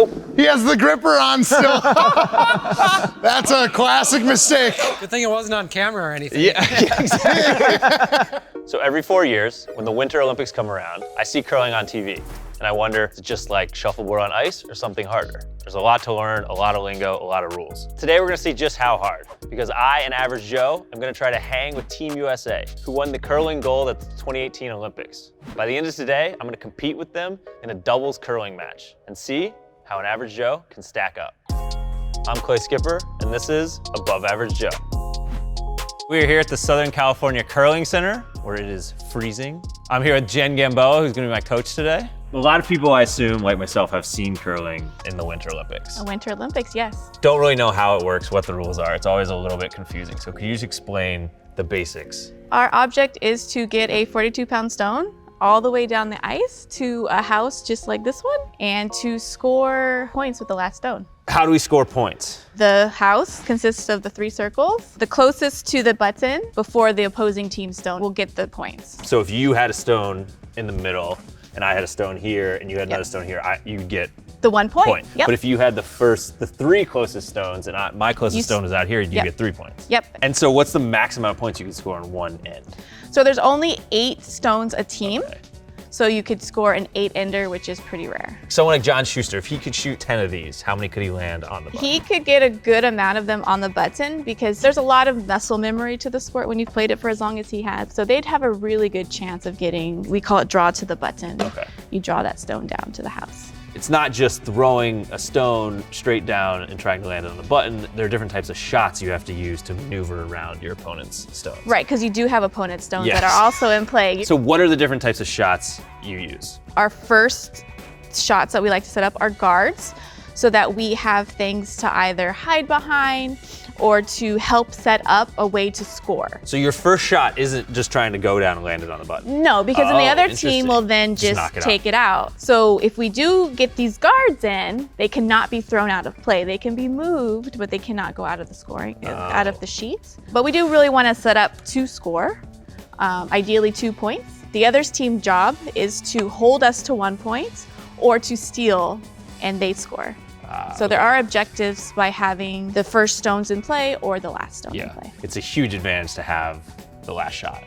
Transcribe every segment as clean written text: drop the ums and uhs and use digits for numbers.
Oh, he has the gripper on still. That's a classic mistake. Good thing it wasn't on camera or anything. Yeah, exactly. So every 4 years, when the Winter Olympics come around, I see curling on TV. And I wonder, is it just like shuffleboard on ice or something harder? There's a lot to learn, a lot of lingo, a lot of rules. Today we're gonna see just how hard, because I, an average Joe, am gonna try to hang with Team USA, who won the curling gold at the 2018 Olympics. By the end of today, I'm gonna compete with them in a doubles curling match and see how an average Joe can stack up. I'm Clay Skipper, and this is Above Average Joe. We are here at the Southern California Curling Center, where it is freezing. I'm here with Jen Gamboa, who's gonna be my coach today. A lot of people, I assume, like myself, have seen curling in the Winter Olympics. The Winter Olympics, yes. Don't really know how it works, what the rules are. It's always a little bit confusing. So could you just explain the basics? Our object is to get a 42-pound stone all the way down the ice to a house just like this one, and to score points with the last stone. How do we score points? The house consists of the 3 circles. The closest to the button before the opposing team stone will get the points. So if you had a stone in the middle, and I had a stone here, and you had another stone here, you get the 1 point. Yep. But if you had the 3 closest stones, and my closest stone is out here, you get 3 points. Yep. And so what's the max amount of points you can score on one end? So there's only 8 stones a team. Okay. So you could score an 8-ender, which is pretty rare. Someone like John Schuster, if he could shoot 10 of these, how many could he land on the button? He could get a good amount of them on the button, because there's a lot of muscle memory to the sport when you've played it for as long as he has. So they'd have a really good chance of getting, we call it draw to the button. Okay. You draw that stone down to the house. It's not just throwing a stone straight down and trying to land it on the button. There are different types of shots you have to use to maneuver around your opponent's stones. Right, because you do have opponent stones that are also in play. So what are the different types of shots you use? Our first shots that we like to set up are guards, so that we have things to either hide behind or to help set up a way to score. So your first shot isn't just trying to go down and land it on the button? No, because then the other team will then just take it out. So if we do get these guards in, they cannot be thrown out of play. They can be moved, but they cannot go out of the scoring, out of the sheets. But we do really want to set up to score, ideally 2 points. The other team's job is to hold us to 1 point or to steal and they score. So there are objectives by having the first stones in play or the last stone in play. It's a huge advantage to have the last shot.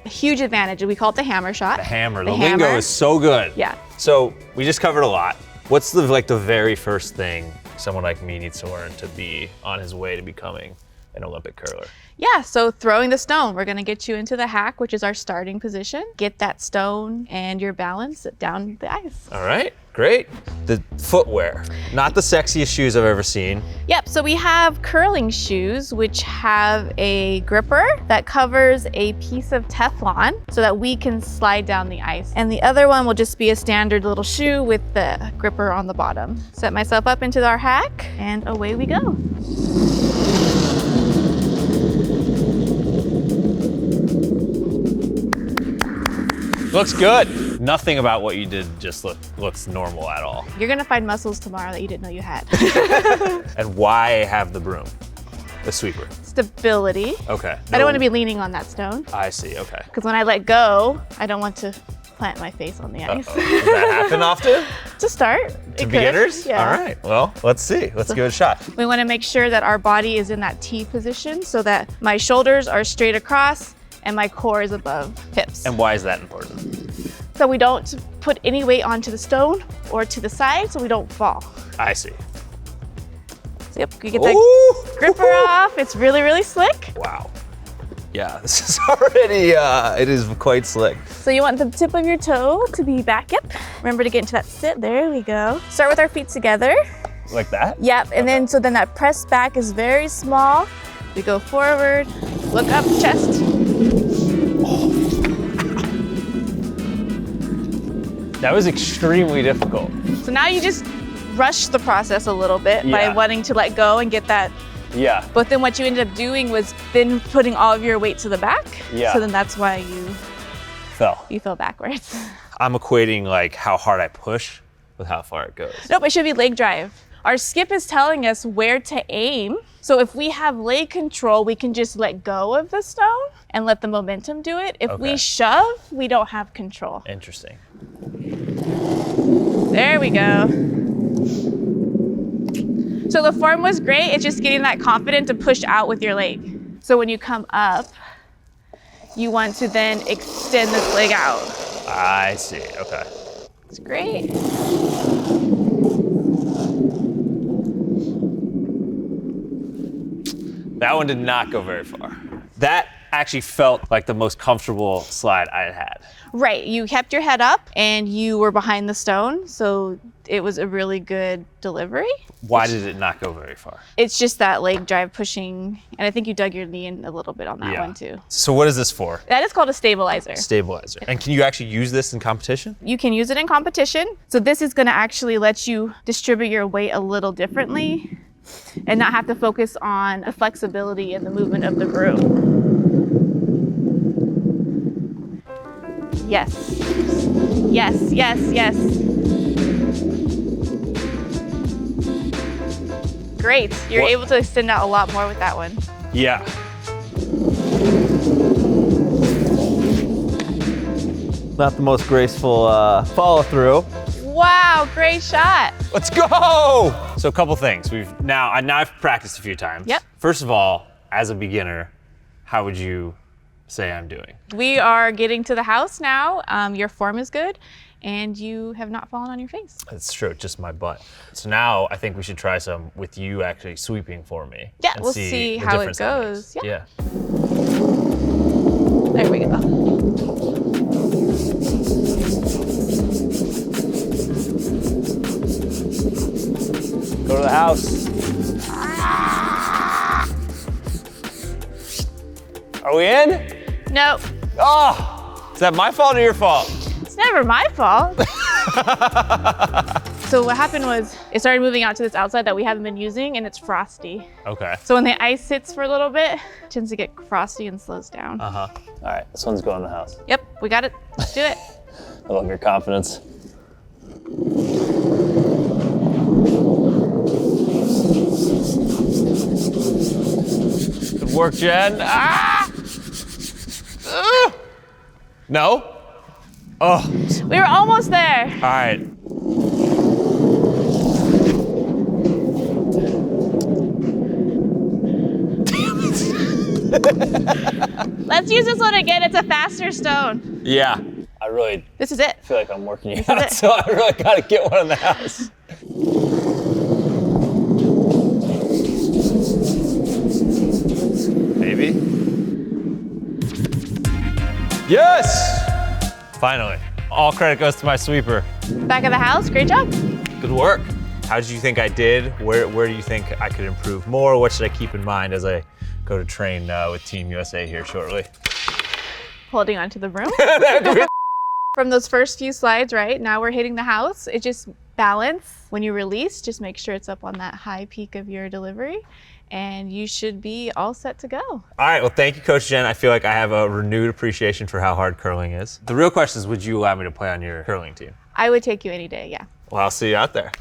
A huge advantage. We call it the hammer shot. The hammer. The lingo is so good. Yeah. So we just covered a lot. What's the very first thing someone like me needs to learn to be on his way to becoming an Olympic curler? Yeah, so throwing the stone. We're gonna get you into the hack, which is our starting position. Get that stone and your balance down the ice. All right, great. The footwear, not the sexiest shoes I've ever seen. Yep, so we have curling shoes, which have a gripper that covers a piece of Teflon so that we can slide down the ice. And the other one will just be a standard little shoe with the gripper on the bottom. Set myself up into our hack and away we go. Looks good. Nothing about what you did just looks normal at all. You're gonna find muscles tomorrow that you didn't know you had. And why have the broom? The sweeper? Stability. Okay. I don't want to be leaning on that stone. I see, okay. Because when I let go, I don't want to plant my face on the ice. Does that happen often? To start. To beginners? Yeah. All right, well, let's see. Let's give it a shot. We want to make sure that our body is in that T position so that my shoulders are straight across and my core is above hips. And why is that important? So we don't put any weight onto the stone or to the side so we don't fall. I see. So yep, you get the gripper off. It's really, really slick. Wow. Yeah, this is already, it is quite slick. So you want the tip of your toe to be back, yep. Remember to get into that sit, there we go. Start with our feet together. Like that? Yep, and then so then that press back is very small. We go forward, look up, chest. That was extremely difficult. So now you just rush the process a little bit by wanting to let go and get that. Yeah. But then what you ended up doing was then putting all of your weight to the back. Yeah. So then that's why you fell backwards. I'm equating like how hard I push with how far it goes. Nope, it should be leg drive. Our skip is telling us where to aim. So if we have leg control, we can just let go of the stone and let the momentum do it. If we shove, we don't have control. Interesting. There we go. So the form was great. It's just getting that confident to push out with your leg. So when you come up, you want to then extend this leg out. I see, okay. It's great. That one did not go very far. That actually felt like the most comfortable slide I had. Right, you kept your head up and you were behind the stone, so it was a really good delivery. Why did it not go very far? It's just that leg drive pushing, and I think you dug your knee in a little bit on that one too. So what is this for? That is called a stabilizer. Stabilizer. And can you actually use this in competition? You can use it in competition. So this is gonna actually let you distribute your weight a little differently and not have to focus on the flexibility and the movement of the broom. Yes. Yes, yes, yes. Great. You're able to extend out a lot more with that one. Yeah. Not the most graceful follow through. Wow, great shot. Let's go! So a couple things. Now I've practiced a few times. Yep. First of all, as a beginner, how would you say I'm doing? We are getting to the house now. Your form is good and you have not fallen on your face. That's true, just my butt. So now I think we should try some with you actually sweeping for me. Yeah, and we'll see the how it difference that goes. makes. Yeah. Yeah. There we go. Go to the house. Are we in? Nope. Oh, is that my fault or your fault? It's never my fault. So what happened was it started moving out to this outside that we haven't been using and it's frosty. Okay. So when the ice sits for a little bit, it tends to get frosty and slows down. Uh-huh. All right, this one's going in the house. Yep, we got it. Let's do it. I love your confidence. Good work, Jen. Ah! No? Oh. We were almost there. All right. Let's use this one again. It's a faster stone. Yeah. I really This is it. feel like I'm working you This is out, it. so I really gotta get one in the house. Maybe. Yes! Finally. All credit goes to my sweeper. Back of the house. Great job. Good work. How did you think I did? Where do you think I could improve more? What should I keep in mind as I go to train with Team USA here shortly? Holding onto the broom. From those first few slides, right? Now we're hitting the house. It just balance. When you release, just make sure it's up on that high peak of your delivery and you should be all set to go. All right, well, thank you, Coach Jen. I feel like I have a renewed appreciation for how hard curling is. The real question is, would you allow me to play on your curling team? I would take you any day, yeah. Well, I'll see you out there.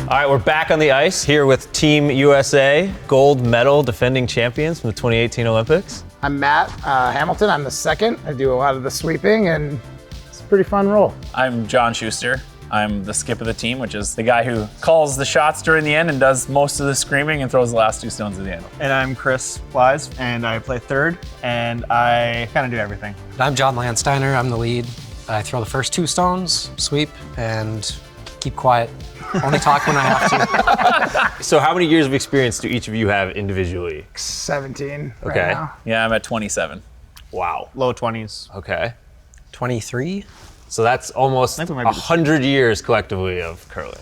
All right, we're back on the ice here with Team USA, gold medal defending champions from the 2018 Olympics. I'm Matt Hamilton. I'm the second. I do a lot of the sweeping, and it's a pretty fun role. I'm John Schuster. I'm the skip of the team, which is the guy who calls the shots during the end and does most of the screaming and throws the last two stones at the end. And I'm Chris Wise, and I play third, and I kind of do everything. I'm John Landsteiner. I'm the lead. I throw the first two stones, sweep, and keep quiet. Only talk when I have to. So how many years of experience do each of you have individually? 17 Okay. right now. Yeah, I'm at 27. Wow. Low 20s. Okay. 23. So that's almost I think we might be 100 years collectively of curling.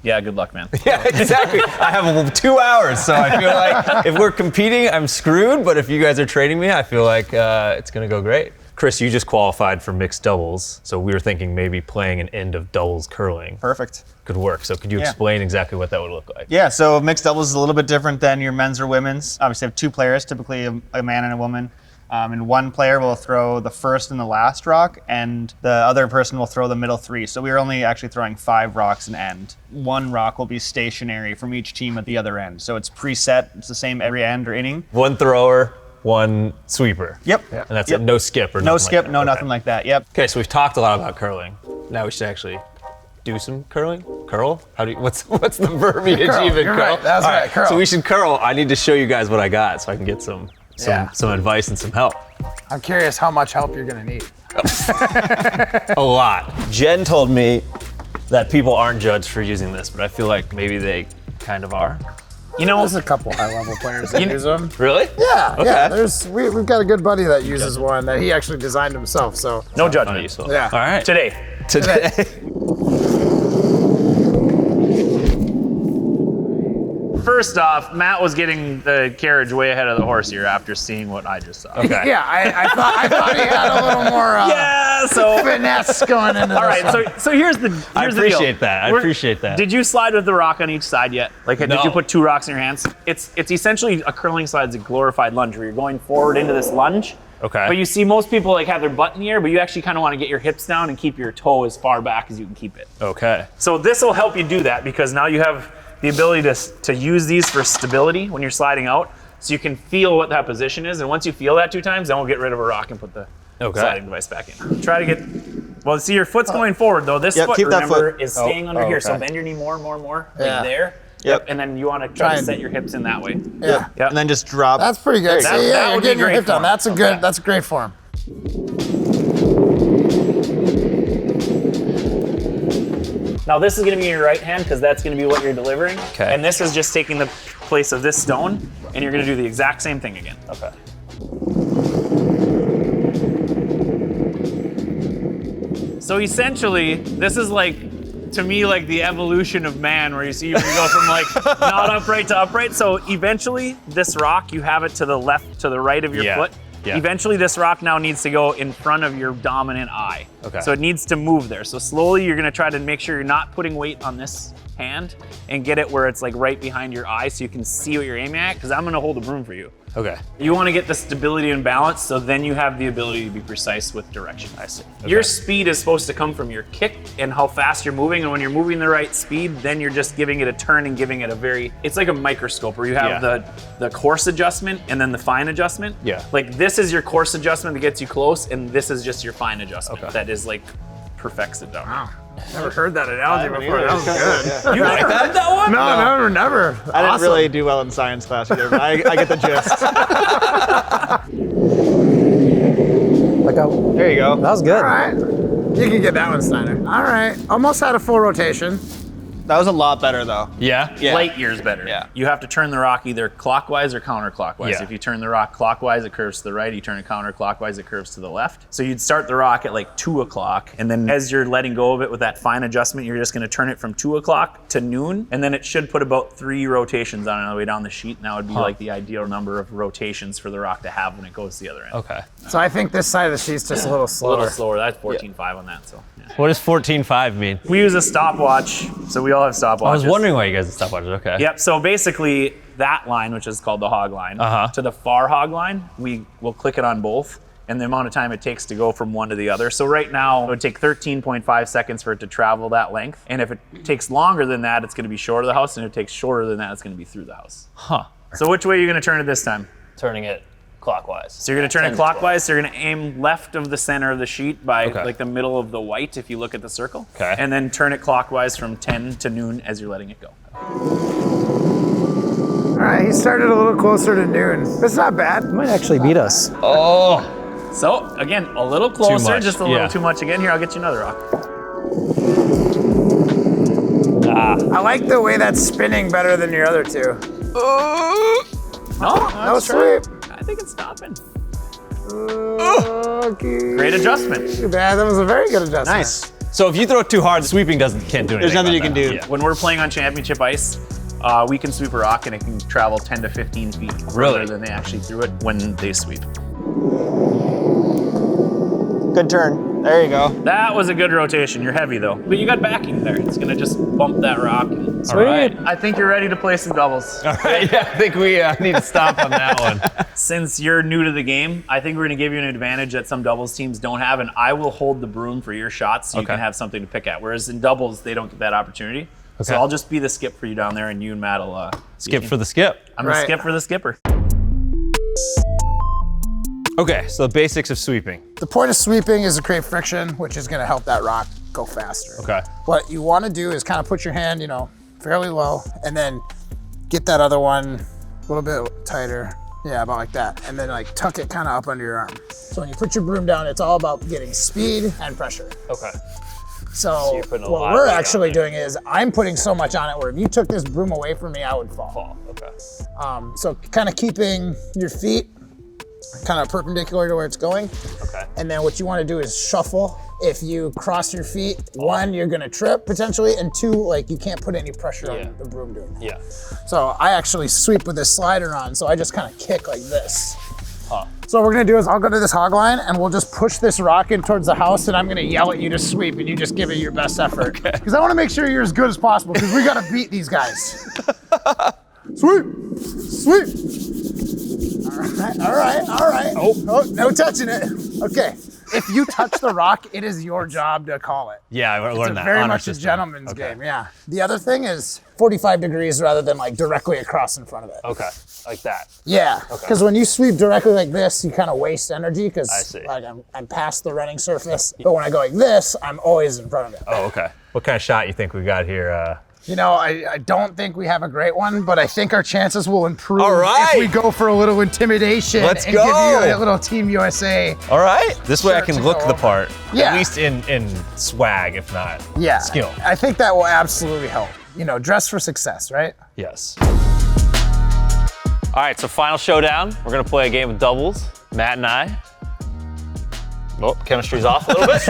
Yeah, good luck, man. Yeah, exactly. I have 2 hours, so I feel like if we're competing, I'm screwed. But if you guys are training me, I feel like it's gonna go great. Chris, you just qualified for mixed doubles, so we were thinking maybe playing an end of doubles curling. Perfect. Could work. So could you Yeah. explain exactly what that would look like? Yeah, so mixed doubles is a little bit different than your men's or women's. Obviously, I have two players, typically a man and a woman. And one player will throw the first and the last rock, and the other person will throw the middle three. So we're only actually throwing 5 rocks an end. One rock will be stationary from each team at the other end. So it's preset, it's the same every end or inning. One thrower, one sweeper. Yep. And that's it, no skip or No nothing skip, like that. no Okay. nothing like that. Yep. Okay, so we've talked a lot about curling. Now we should actually do some curling. Curl? How do you, what's the verbiage Curl, even? you're Curl? right, that's All right, curl. So we should curl. I need to show you guys what I got so I can get some advice and some help. I'm curious how much help you're gonna need. A lot. Jen told me that people aren't judged for using this, but I feel like maybe they kind of are. You know, There's a couple high-level players that use them. Really? Yeah, Okay. yeah. We've got a good buddy that uses one that he actually designed himself. So no Not judgment. useful. Yeah. All right. Today. First off, Matt was getting the carriage way ahead of the horse here after seeing what I just saw. Okay. yeah, I thought he had a little more Yeah, so finesse going into all this right, one. so here's the I deal. appreciate that. I appreciate that. Did you slide with the rock on each side yet? Like, did No. you put 2 rocks in your hands? It's essentially a curling slide is a glorified lunge where you're going forward into this lunge. Okay. But you see most people like have their butt in the air, but you actually kind of want to get your hips down and keep your toe as far back as you can keep it. Okay. So this will help you do that because now you have the ability to use these for stability when you're sliding out, so you can feel what that position is. And once you feel that 2 times, then we'll get rid of a rock and put the sliding device back in. Try to get, well, see your foot's going forward though. This foot, keep that remember, foot. is staying under here. So okay. bend your knee more and more and more, Yeah. like there. Yep. And then you want to try to and- set your hips in that way. Yeah. Yep. And then just drop. That's pretty good. That- See, that yeah, you're would be getting your great hip down. form. That's a good. That's a great form. Now this is going to be in your right hand because that's going to be what you're delivering. Okay. And this is just taking the place of this stone, and you're going to do the exact same thing again. Okay. So essentially, this is like, to me, like the evolution of man, where you see you go from like not upright to upright. So eventually, this rock, you have it to the left, to the right of your Yeah. foot. Yeah. Eventually, this rock now needs to go in front of your dominant eye. Okay. So it needs to move there. So slowly, you're gonna try to make sure you're not putting weight on this hand and get it where it's like right behind your eye so you can see what you're aiming at, because I'm gonna hold the broom for you. Okay. You want to get the stability and balance, so then you have the ability to be precise with direction. I see. Your Okay. speed is supposed to come from your kick and how fast you're moving, and when you're moving the right speed, then you're just giving it a turn and giving it a very, it's like a microscope where you have the coarse adjustment and then the fine adjustment. Yeah. Like this is your coarse adjustment that gets you close, and this is just your fine adjustment that is like perfects it down. Wow. Never heard that analogy before. That was good. You never heard that one? No, never. I didn't really do well in science class either, but I get the gist. Like a, There you go. that was good. All right. You can get that one, Steiner. All right. Almost had a full rotation. That was a lot better though. Yeah? Light years better. Yeah. You have to turn the rock either clockwise or counterclockwise. Yeah. If you turn the rock clockwise, it curves to the right. You turn it counterclockwise, it curves to the left. So you'd start the rock at like 2 o'clock, and then as you're letting go of it with that fine adjustment, you're just gonna turn it from 2 o'clock to noon, and then it should put about 3 rotations on it on the way down the sheet, and that would be like the ideal number of rotations for the rock to have when it goes to the other end. Okay. So I think this side of the sheet's just a little A slower. little slower. That's 14.5 on that. So yeah. What does 14.5 mean? We use a stopwatch, so we all have stopwatches. I was wondering why you guys stopped watching. Okay. Yep. So basically, that line, which is called the hog line, to the far hog line, we will click it on both, and the amount of time it takes to go from one to the other. So right now, it would take 13.5 seconds for it to travel that length, and if it takes longer than that, it's going to be short of the house, and if it takes shorter than that, it's going to be through the house. Huh. So which way are you going to turn it this time? Turning it clockwise. So you're going to turn it clockwise. So you're going to aim left of the center of the sheet by Okay. like the middle of the white, if you look at the circle. Okay. And then turn it clockwise from 10 to noon as you're letting it go. All right, he started a little closer to noon. That's not bad. Might actually beat us. So again, a little closer, much, just a little yeah. too much again. Here, I'll get you another rock. I like the way that's spinning better than your other two. No, sweep. I think it's stopping. Okay. Great adjustment. Too bad. That was a very good adjustment. Nice. So if you throw it too hard, the sweeping can't do anything. There's nothing about you can that. do. Yeah. When we're playing on championship ice, we can sweep a rock and it can travel 10 to 15 feet Really? further than they actually threw it when they sweep. Good turn. There you go. That was a good rotation. You're heavy though, but you got backing there. It's gonna just bump that rock. All right. I think you're ready to play some doubles. All right. Yeah, I think we need to stop on that one. Since you're new to the game, I think we're gonna give you an advantage that some doubles teams don't have, and I will hold the broom for your shots so you Okay. can have something to pick at. Whereas in doubles, they don't get that opportunity. So Okay. I'll just be the skip for you down there, and you and Matt will Skip for the skip. I'm Right. the skip for the skipper. Okay, so the basics of sweeping. The point of sweeping is to create friction, which is gonna help that rock go faster. Okay. What you wanna do is kind of put your hand, you know, fairly low, and then get that other one a little bit tighter. Yeah, about like that. And then like tuck it kind of up under your arm. So when you put your broom down, it's all about getting speed and pressure. Okay. So what we're actually doing is I'm putting so much on it where if you took this broom away from me, I would fall. Okay. So kind of keeping your feet kind of perpendicular to where it's going. Okay. And then what you want to do is shuffle. If you cross your feet, one, you're gonna trip potentially, and two, like you can't put any pressure on the broom doing that. Yeah. So I actually sweep with this slider on, so I just kind of kick like this. So what we're gonna do is I'll go to this hog line and we'll just push this rock in towards the house, and I'm gonna yell at you to sweep, and you just give it your best effort. Because I wanna make sure you're as good as possible, because we gotta beat these guys. Sweep, sweep. All right. Oh, no touching it. Okay. If you touch the rock, it is your job to call it. Yeah, I learned that. It's very much a gentleman's game, yeah. The other thing is 45 degrees rather than like directly across in front of it. Okay, like that. Yeah, because when you sweep directly like this, you kind of waste energy I because see. like I'm past the running surface. But when I go like this, I'm always in front of it. Oh, okay. What kind of shot you think we got here? You know, I don't think we have a great one, but I think our chances will improve All right. if we go for a little intimidation Let's and go. give you a little Team USA. All right. This way I Sure, can to look go the over. part. Yeah. At least in swag, if not skill. I think that will absolutely help. You know, dress for success, right? Yes. All right, so final showdown. We're gonna play a game of doubles. Matt and I. Oh, chemistry's off a little bit.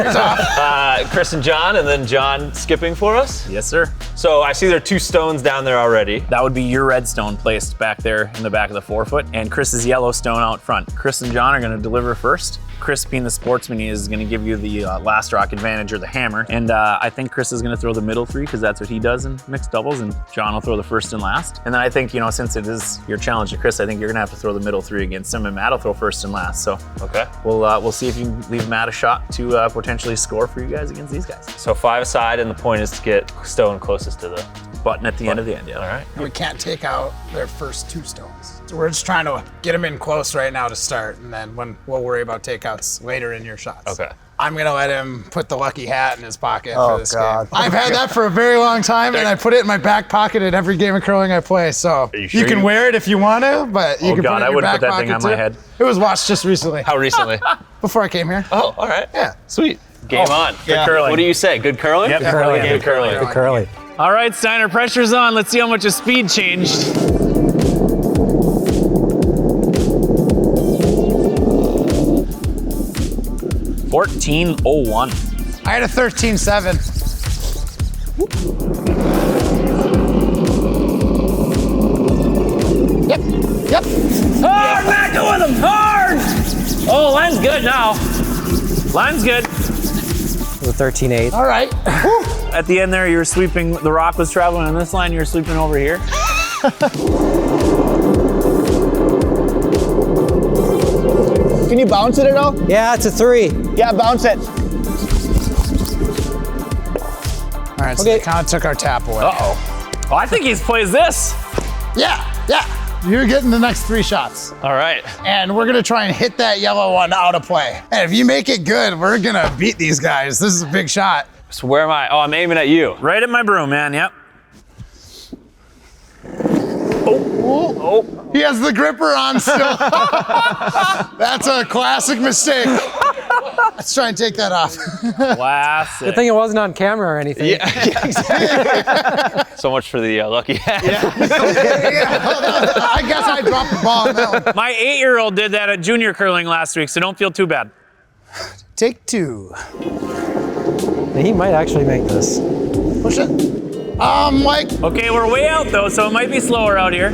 Chris and John, and then John skipping for us. Yes, sir. So I see there are 2 stones down there already. That would be your red stone placed back there in the back of the forefoot, and Chris's yellow stone out front. Chris and John are gonna deliver first. Chris, being the sportsman he is, gonna give you the last rock advantage, or the hammer. And I think Chris is gonna throw the middle 3 because that's what he does in mixed doubles, and John will throw the first and last. And then I think, you know, since it is your challenge to Chris, I think you're gonna have to throw the middle 3 against him, and Matt will throw first and last. So Okay. we'll see if you can leave Matt a shot to potentially score for you guys against these guys. So 5 aside, and the point is to get stone closest to the. Button at the end of the end, yeah. All right. We can't take out their first 2 stones. So we're just trying to get them in close right now to start, and then we'll worry about takeouts later in your shots. Okay. I'm gonna let him put the lucky hat in his pocket Oh, for this God. game. I've had that for a very long time, and I put it in my back pocket at every game of curling I play. So Are you sure you can you- wear it if you want to, but you Oh, can God, put it in I your wouldn't back put that thing pocket on my too. head. It was washed just recently, How recently? before I came here. Oh, all right. Yeah. Sweet. Game on. Yeah. curling. What do you say? Good curling? Yep. Good Curling. Good curling. Good Curly. All right, Steiner, pressure's on. Let's see how much his speed changed. $14.01. I had a 13.7. Yep. Hard, Matt, go with him, hard! Oh, line's good now. Line's good. The 13.8. All right. At the end there, you were sweeping, the rock was traveling on this line, you were sweeping over here. Can you bounce it at all? Yeah, it's a 3. Yeah, bounce it. All right. So they kind of took our tap away. Uh-oh. Oh, I think he plays this. Yeah. You're getting the next 3 shots. All right. And we're gonna try and hit that yellow one out of play. And if you make it good, we're gonna beat these guys. This is a big shot. So where am I? Oh, I'm aiming at you. Right at my broom, man, yep. He has the gripper on still. That's a classic mistake. Let's try and take that off. Classic. Good thing it wasn't on camera or anything. Yeah, exactly. So much for the lucky hat. I guess I dropped the ball on that one. My 8-year-old did that at junior curling last week, so don't feel too bad. Take 2. He might actually make this. Push it. Like, Okay, we're way out though, so it might be slower out here.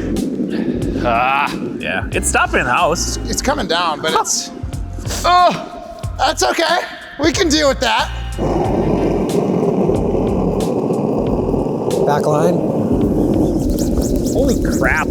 Yeah, it's stopping in the house. it's coming down, but it's. Oh, that's okay. We can deal with that. Back line. Holy crap.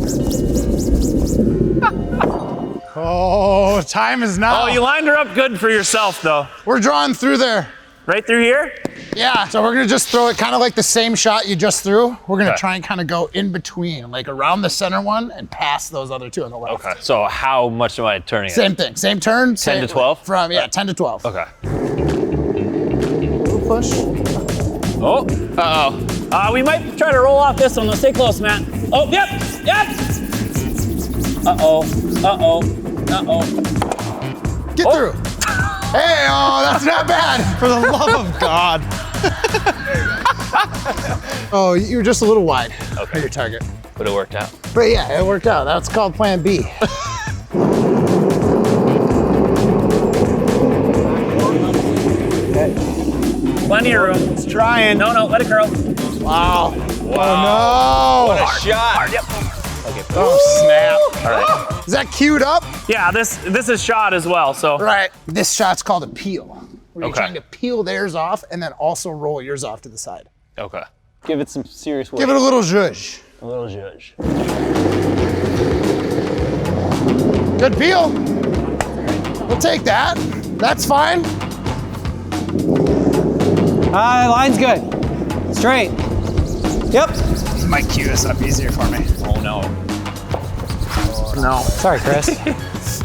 Oh, time is now. Oh, you lined her up good for yourself though. We're drawing through there. Right through here? Yeah, so we're gonna just throw it kind of like the same shot you just threw. We're gonna try and kind of go in between, like around the center one and past those other two on the left. Okay. So how much am I turning Same thing, same turn. 10 to 12? From, 10 to 12. Okay. Little push. Oh, uh-oh. We might try to roll off this one. Let's stay close, Matt. Oh, yep. Uh-oh. Get through. Hey, oh, that's not bad. For the love of God. Oh, you're just a little wide for your target. But it worked out. But yeah, it worked out. That's called plan B. Plenty of room. It's Trying. No, let it curl. Wow. Wow. Oh, no. What a shot. Yep. Oh, snap. All right. Is that queued up? Yeah, this is shot as well, so. Right. This shot's called a peel. Where you're Okay. trying to peel theirs off and then also roll yours off to the side. Okay. Give it some serious work. Give it a little zhuzh. a little zhuzh. Good peel. We'll take that. That's fine. Line's good. Straight. Yep. This might cue this up easier for me. Oh no. No. Sorry, Chris.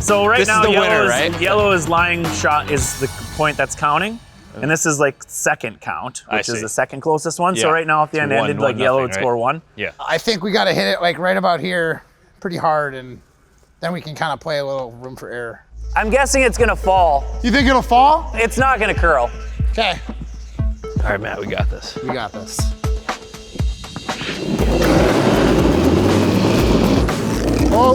So right This is now, the winner, yellow, right? Yellow is lying shot is the point that's counting. And this is like second count, I which is see. the second closest one. So Yeah. right now, if the end One- ended like one yellow, nothing, would score right? one. Yeah. I think we got to hit it like right about here pretty hard, and then we can kind of play a little room for error. I'm guessing it's gonna fall. You think it'll fall? It's not gonna curl. Okay, All right, Matt, we got this. we got this. Whoa,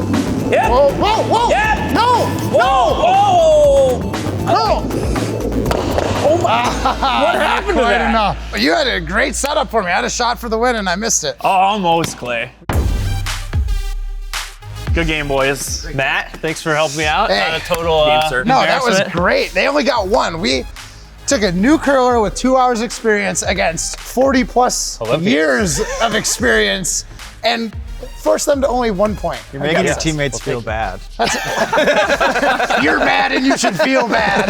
Yep. whoa, whoa, whoa! Yep. No, Whoa! no! What happened to Quite that? enough. You had a great setup for me. I had a shot for the win and I missed it. Almost, Clay. Good game, boys. Matt, thanks for helping me out. Hey. Not a total Game, sir. No, that was embarrassment. great. They only got one. We took a new curler with 2 hours experience against 40 plus Olympians. years of experience and forced them to only 1 point. You're making your Yes. teammates feel bad. You're mad and you should feel bad.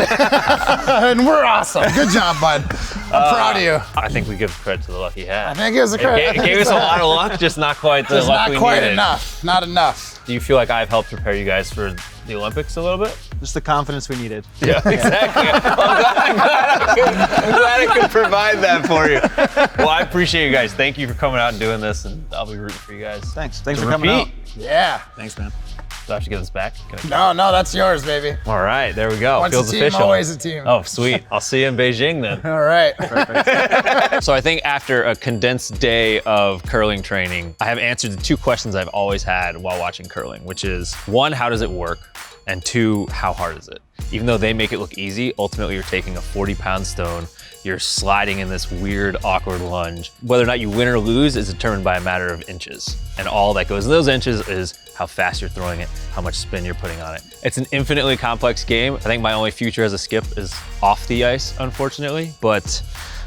And we're awesome. Good job, bud. I'm proud of you. I think we give credit to the luck he I had. think it was a credit. It gave us a lot of luck, just not quite the It's luck not we quite needed. enough. Not enough. Do you feel like I've helped prepare you guys for the Olympics a little bit? Just the confidence we needed. Yeah, exactly. I'm glad I could provide that for you. Well, I appreciate you guys. Thank you for coming out and doing this, and I'll be rooting for you guys. Thanks. Thanks To for coming out. repeat. Yeah. Thanks, man. Do I have to give this back? Can I- No, that's yours, baby. All right, there we go. Once Feels a team, official. always a team. Oh, sweet. I'll see you in Beijing then. All right. So I think after a condensed day of curling training, I have answered the 2 questions I've always had while watching curling, which is 1, how does it work? And 2, how hard is it? Even though they make it look easy, ultimately you're taking a 40-pound stone, you're sliding in this weird, awkward lunge. Whether or not you win or lose is determined by a matter of inches. And all that goes in those inches is how fast you're throwing it, how much spin you're putting on it. It's an infinitely complex game. I think my only future as a skip is off the ice, unfortunately, but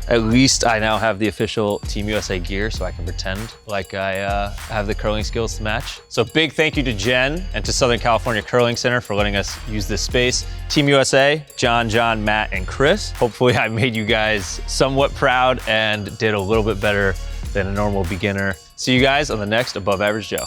at least I now have the official Team USA gear so I can pretend like I have the curling skills to match. So big thank you to Jen and to Southern California Curling Center for letting us use this space. Team USA, John, Matt, and Chris. Hopefully I made you guys somewhat proud and did a little bit better than a normal beginner. See you guys on the next Above Average Joe.